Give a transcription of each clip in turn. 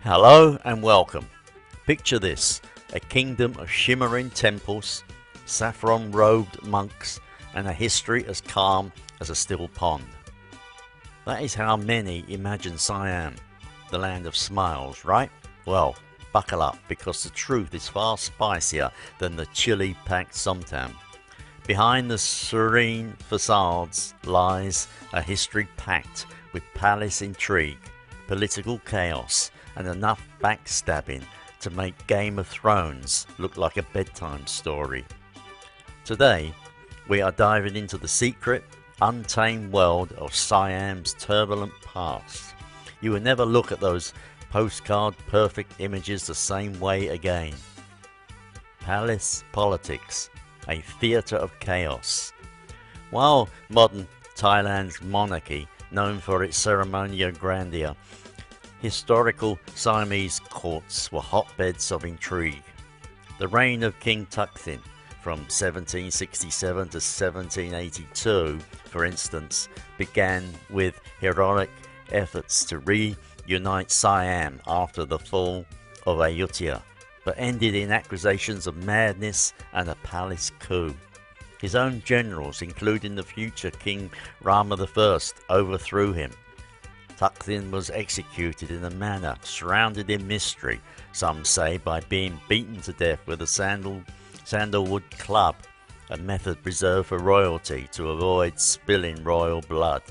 Hello and welcome. Picture this, a kingdom of shimmering temples, saffron-robed monks, and a history as calm as a still pond. That is how many imagine Siam, the land of smiles, right? Well, buckle up, because the truth is far spicier than the chili-packed somtam. Behind the serene facades lies a history packed with palace intrigue, political chaos, and enough backstabbing to make Game of Thrones look like a bedtime story. Today, we are diving into the secret, untamed world of Siam's turbulent past. You will never look at those postcard perfect images the same way again. Palace politics, a theatre of chaos. While modern Thailand's monarchy, known for its ceremonial grandeur, historical Siamese courts were hotbeds of intrigue. The reign of King Thaksin from 1767 to 1782, for instance, began with heroic efforts to reunite Siam after the fall of Ayutthaya, but ended in accusations of madness and a palace coup. His own generals, including the future King Rama I, overthrew him. Thaksin was executed in a manner shrouded in mystery, some say by being beaten to death with a sandalwood club, a method reserved for royalty to avoid spilling royal blood.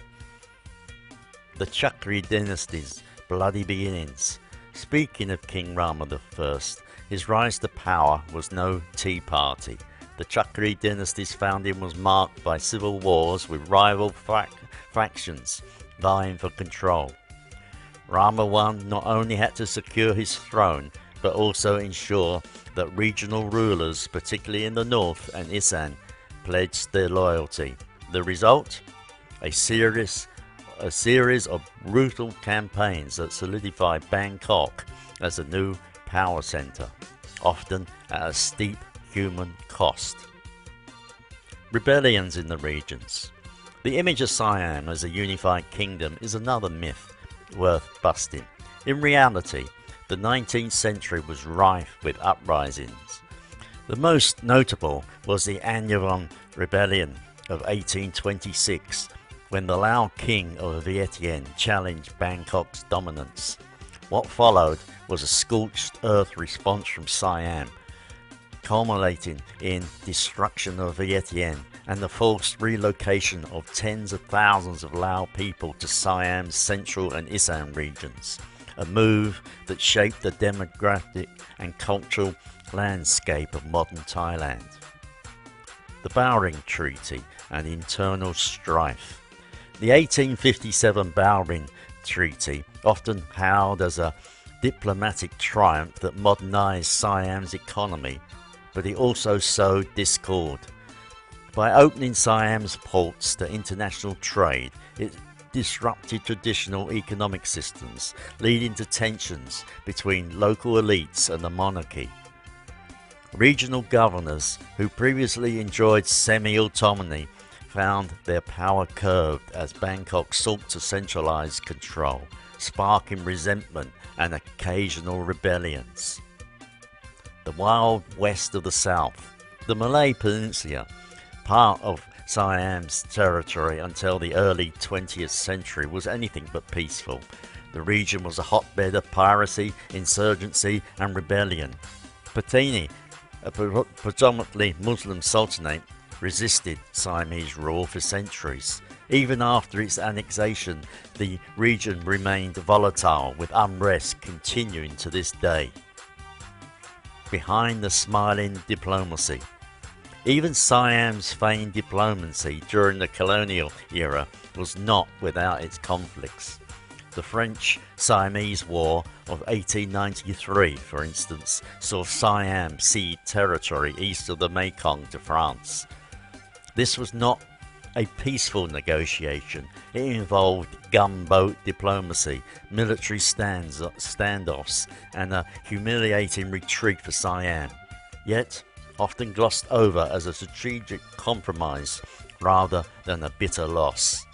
The Chuck Dynasty's bloody beginnings. Speaking of King Rama I, his rise to power was no tea party. The Chuck Dynasty's founding was marked by civil wars with rival factions vying for control. Rama I not only had to secure his throne, but also ensure that regional rulers, particularly in the north and Isan, pledged their loyalty. The result? A series of brutal campaigns that solidified Bangkok as a new power centre, often at a steep human cost. Rebellions in the regions. The image of Siam as a unified kingdom is another myth worth busting. In reality, the 19th century was rife with uprisings. The most notable was the Anuong Rebellion of 1826, when the Lao king of Vientiane challenged Bangkok's dominance. What followed was a scorched earth response from Siam, culminating in destruction of Vientiane and the forced relocation of tens of thousands of Lao people to Siam's central and Isan regions, a move that shaped the demographic and cultural landscape of modern Thailand. The Bowring Treaty and internal strife. The 1857 Bowring Treaty, often hailed as a diplomatic triumph that modernized Siam's economy, but it also sowed discord. By opening Siam's ports to international trade, it disrupted traditional economic systems, leading to tensions between local elites and the monarchy. Regional governors who previously enjoyed semi-autonomy found their power curbed as Bangkok sought to centralize control, sparking resentment and occasional rebellions. The Wild West of the South. The Malay Peninsula, part of Siam's territory until the early 20th century, was anything but peaceful. The region was a hotbed of piracy, insurgency and rebellion. Patani, a predominantly Muslim sultanate, resisted Siamese rule for centuries. Even after its annexation, the region remained volatile, with unrest continuing to this day. Behind the smiling diplomacy. Even Siam's feigned diplomacy during the colonial era was not without its conflicts. The French-Siamese War of 1893, for instance, saw Siam cede territory east of the Mekong to France. This was not a peaceful negotiation. It involved gunboat diplomacy, military standoffs, and a humiliating retreat for Siam, yet often glossed over as a strategic compromise rather than a bitter loss.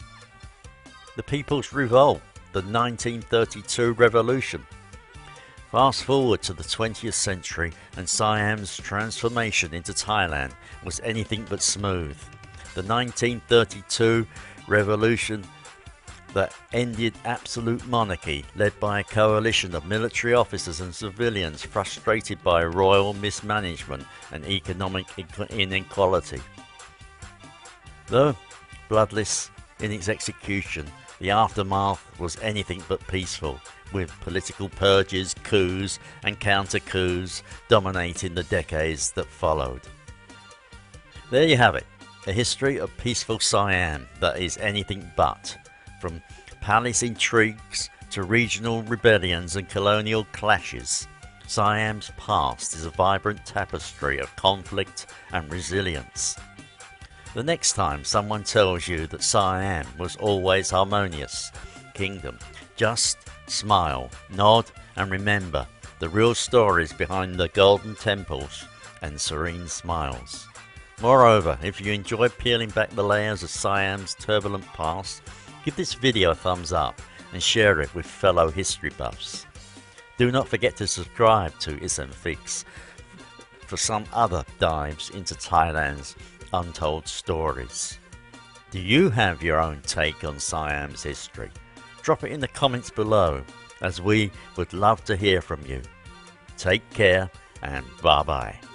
The People's Revolt, the 1932 revolution. Fast forward to the 20th century and Siam's transformation into Thailand was anything but smooth. The 1932 revolution that ended absolute monarchy, led by a coalition of military officers and civilians frustrated by royal mismanagement and economic inequality. Though bloodless in its execution, the aftermath was anything but peaceful, with political purges, coups and counter-coups dominating the decades that followed. There you have it, a history of peaceful Siam that is anything but. From palace intrigues to regional rebellions and colonial clashes, Siam's past is a vibrant tapestry of conflict and resilience. The next time someone tells you that Siam was always harmonious kingdom, just smile, nod and remember the real stories behind the golden temples and serene smiles. Moreover, if you enjoy peeling back the layers of Siam's turbulent past, give this video a thumbs up and share it with fellow history buffs. Do not forget to subscribe to Ism Fix for some other dives into Thailand's untold stories. Do you have your own take on Siam's history? Drop it in the comments below, as we would love to hear from you. Take care and bye bye.